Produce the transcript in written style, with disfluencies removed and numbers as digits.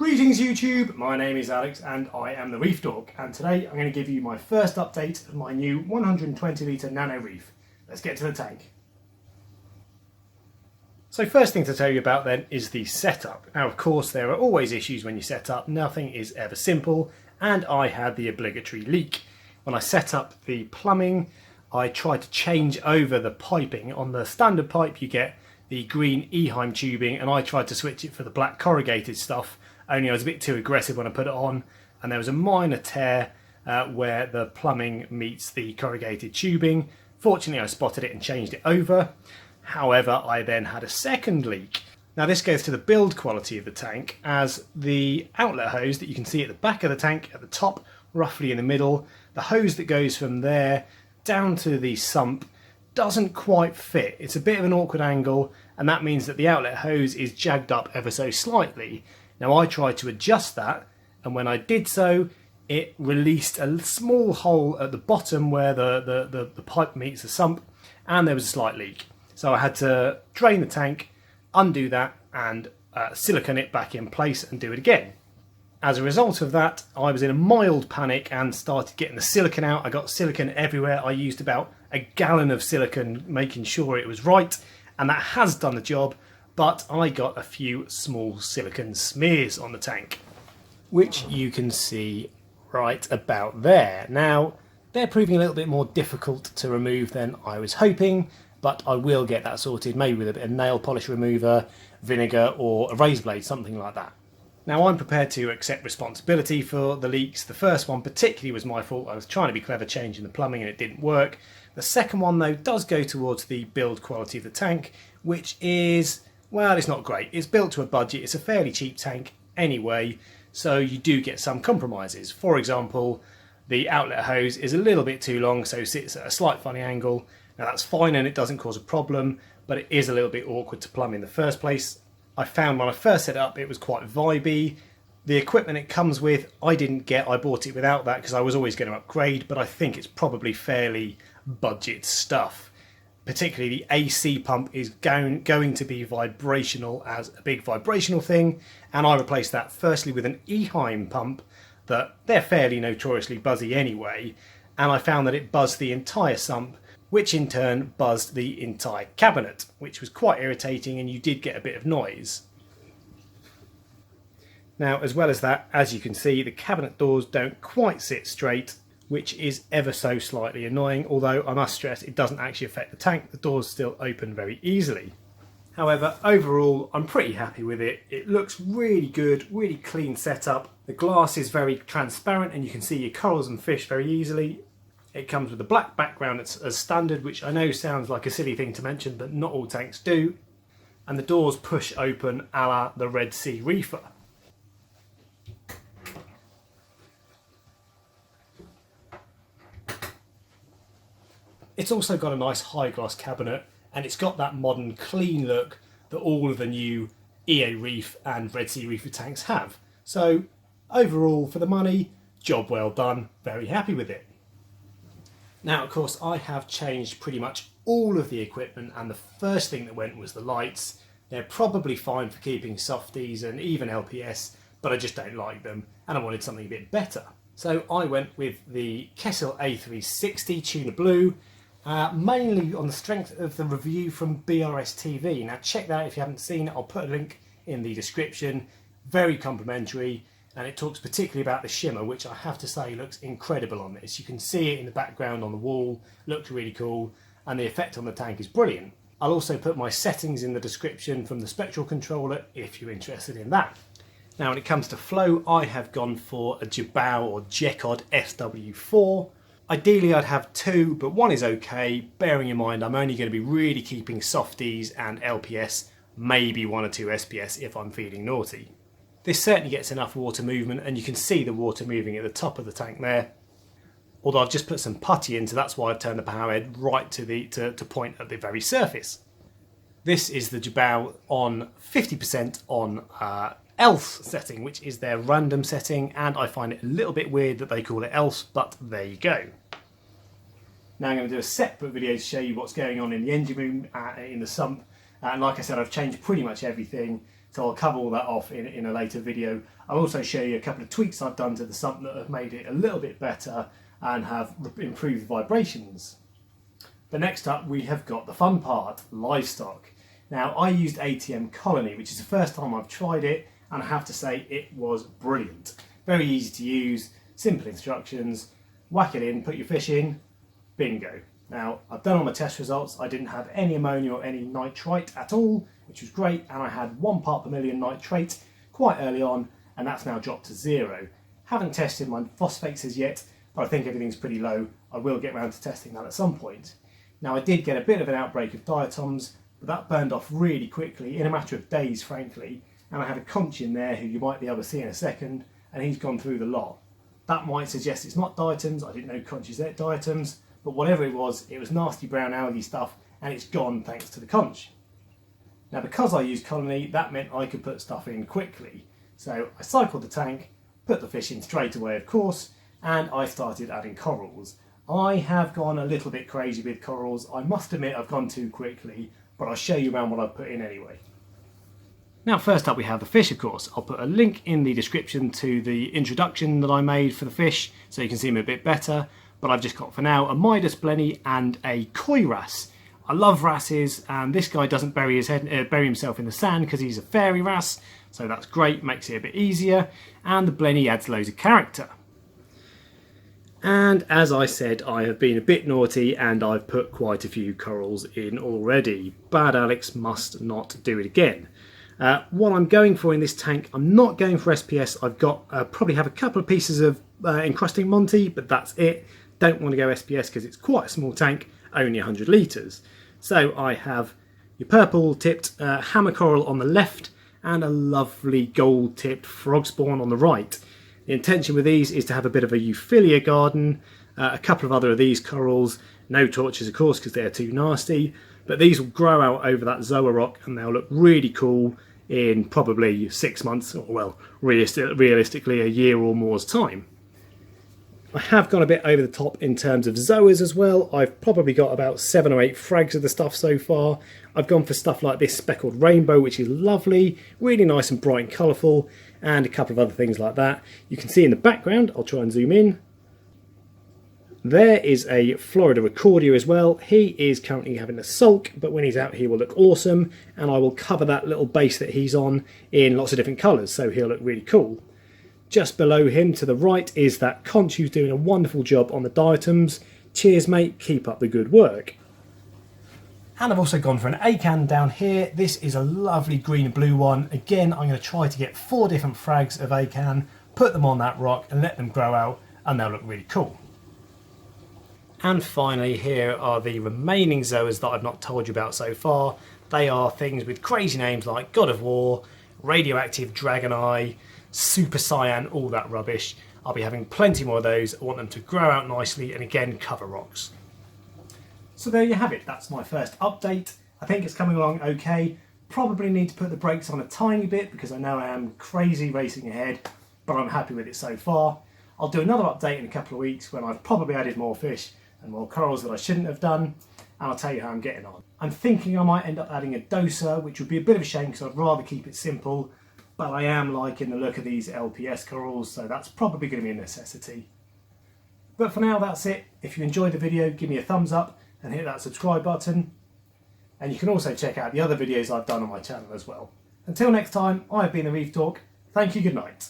Greetings YouTube, my name is Alex and I am the Reef Dork, and today I'm going to give you my first update of my new 120 litre nano reef. Let's get to the tank. So first thing to tell you about then is the setup. Now of course there are always issues when you set up, nothing is ever simple, and I had the obligatory leak. When I set up the plumbing, I tried to change over the piping. On the standard pipe you get the green Eheim tubing, and I tried to switch it for the black corrugated stuff, only I was a bit too aggressive when I put it on, and there was a minor tear where the plumbing meets the corrugated tubing. Fortunately I spotted it and changed it over. However, I then had a second leak. Now this goes to the build quality of the tank, as the outlet hose that you can see at the back of the tank, at the top, roughly in the middle, the hose that goes from there down to the sump doesn't quite fit. It's a bit of an awkward angle, and that means that the outlet hose is jagged up ever so slightly. Now I tried to adjust that, and when I did so, it released a small hole at the bottom where the pipe meets the sump, and there was a slight leak. So I had to drain the tank, undo that, and silicone it back in place and do it again. As a result of that, I was in a mild panic and started getting the silicone out. I got silicone everywhere. I used about a gallon of silicone, making sure it was right, and that has done the job, but I got a few small silicone smears on the tank, which you can see right about there. Now, they're proving a little bit more difficult to remove than I was hoping, but I will get that sorted, maybe with a bit of nail polish remover, vinegar, or a razor blade, something like that. Now I'm prepared to accept responsibility for the leaks. The first one particularly was my fault. I was trying to be clever changing the plumbing and it didn't work. The second one though does go towards the build quality of the tank, which is, well, it's not great. It's built to a budget. It's a fairly cheap tank anyway, so you do get some compromises. For example, the outlet hose is a little bit too long, so sits at a slight funny angle. Now that's fine and it doesn't cause a problem, but it is a little bit awkward to plumb in the first place. I found when I first set it up it was quite vibey. The equipment it comes with I didn't get, I bought it without that because I was always going to upgrade, but I think it's probably fairly budget stuff. Particularly the AC pump is going to be vibrational as a big vibrational thing, and I replaced that firstly with an Eheim pump that they're fairly notoriously buzzy anyway, and I found that it buzzed the entire sump, which in turn buzzed the entire cabinet, which was quite irritating, and you did get a bit of noise. Now, as well as that, as you can see, the cabinet doors don't quite sit straight, which is ever so slightly annoying, although I must stress it doesn't actually affect the tank. The doors still open very easily. However, overall, I'm pretty happy with it. It looks really good, really clean setup. The glass is very transparent and you can see your corals and fish very easily. It comes with a black background as standard, which I know sounds like a silly thing to mention, but not all tanks do. And the doors push open a la the Red Sea Reefer. It's also got a nice high gloss cabinet, and it's got that modern clean look that all of the new EA Reef and Red Sea Reefer tanks have. So overall, for the money, job well done, very happy with it. Now, of course, I have changed pretty much all of the equipment, and the first thing that went was the lights. They're probably fine for keeping softies and even LPS, but I just don't like them, and I wanted something a bit better. So I went with the Kessil A360 Tuna Blue, mainly on the strength of the review from BRS TV. Now check that out if you haven't seen it. I'll put a link in the description. Very complimentary. And it talks particularly about the shimmer, which I have to say looks incredible on this. You can see it in the background on the wall, looks really cool, and the effect on the tank is brilliant. I'll also put my settings in the description from the spectral controller if you're interested in that. Now when it comes to flow, I have gone for a Jabao or Jekod SW4. Ideally I'd have two, but one is okay, bearing in mind I'm only going to be really keeping softies and LPS, maybe one or two SPS if I'm feeling naughty. This certainly gets enough water movement, and you can see the water moving at the top of the tank there. Although I've just put some putty in, so that's why I've turned the power head right to point at the very surface. This is the Jabao on 50% on else setting, which is their random setting, and I find it a little bit weird that they call it else, but there you go. Now I'm going to do a separate video to show you what's going on in the engine room, in the sump, and like I said, I've changed pretty much everything. So I'll cover all that off in a later video. I'll also show you a couple of tweaks I've done to the sump that have made it a little bit better and have improved vibrations. But next up we have got the fun part, Livestock. Now I used ATM Colony, which is the first time I've tried it, and I have to say it was brilliant. Very easy to use, simple instructions, whack it in, put your fish in, bingo. Now I've done all my test results, I didn't have any ammonia or any nitrite at all, which was great, and I had 1 part per million nitrate quite early on, and that's now dropped to 0. Haven't tested my phosphates as yet, but I think everything's pretty low. I will get around to testing that at some point. Now I did get a bit of an outbreak of diatoms, but that burned off really quickly, in a matter of days frankly, and I had a conch in there who you might be able to see in a second, and he's gone through the lot. That might suggest it's not diatoms, I didn't know conches ate diatoms, but whatever it was nasty brown algae stuff, and it's gone thanks to the conch. Now because I used Colony, that meant I could put stuff in quickly. So I cycled the tank, put the fish in straight away of course, and I started adding corals. I have gone a little bit crazy with corals. I must admit I've gone too quickly, but I'll show you around what I've put in anyway. Now first up we have the fish of course. I'll put a link in the description to the introduction that I made for the fish so you can see them a bit better, but I've just got for now a Midas blenny and a koi wrasse. I love wrasses, and this guy doesn't bury himself in the sand because he's a fairy wrasse, so that's great, makes it a bit easier, and the blenny adds loads of character. And as I said, I have been a bit naughty and I've put quite a few corals in already. Bad Alex must not do it again. What I'm going for in this tank, I'm not going for SPS. I've got probably have a couple of pieces of encrusting Monty, but that's it. Don't want to go SPS because it's quite a small tank, only 100 litres. So I have your purple tipped hammer coral on the left and a lovely gold tipped Frogspawn on the right. The intention with these is to have a bit of a Euphilia garden, a couple of other of these corals, no torches of course because they're too nasty, but these will grow out over that Zoa rock and they'll look really cool in probably 6 months, or well, realistically a year or more's time. I have gone a bit over the top in terms of Zoas as well. I've probably got about 7 or 8 frags of the stuff so far. I've gone for stuff like this Speckled Rainbow, which is lovely, really nice and bright and colourful, and a couple of other things like that. You can see in the background, I'll try and zoom in. There is a Florida ricordea as well. He is currently having a sulk, but when he's out he will look awesome, and I will cover that little base that he's on in lots of different colours, so he'll look really cool. Just below him to the right is that conch who's doing a wonderful job on the diatoms. Cheers mate, keep up the good work. And I've also gone for an Acan down here. This is a lovely green and blue one. Again, I'm going to try to get 4 different frags of Acan, put them on that rock and let them grow out, and they'll look really cool. And finally, here are the remaining Zoas that I've not told you about so far. They are things with crazy names like God of War, Radioactive Dragon Eye, Super Saiyan, all that rubbish. I'll be having plenty more of those. I want them to grow out nicely and again cover rocks. So there you have it, that's my first update. I think it's coming along okay. Probably need to put the brakes on a tiny bit because I know I am crazy racing ahead, but I'm happy with it so far. I'll do another update in a couple of weeks when I've probably added more fish and more corals that I shouldn't have done, and I'll tell you how I'm getting on. I'm thinking I might end up adding a doser, which would be a bit of a shame because I'd rather keep it simple, but I am liking the look of these LPS corals, so that's probably going to be a necessity. But for now, that's it. If you enjoyed the video, give me a thumbs up and hit that subscribe button. And you can also check out the other videos I've done on my channel as well. Until next time, I have been the Reef Dork. Thank you, good night.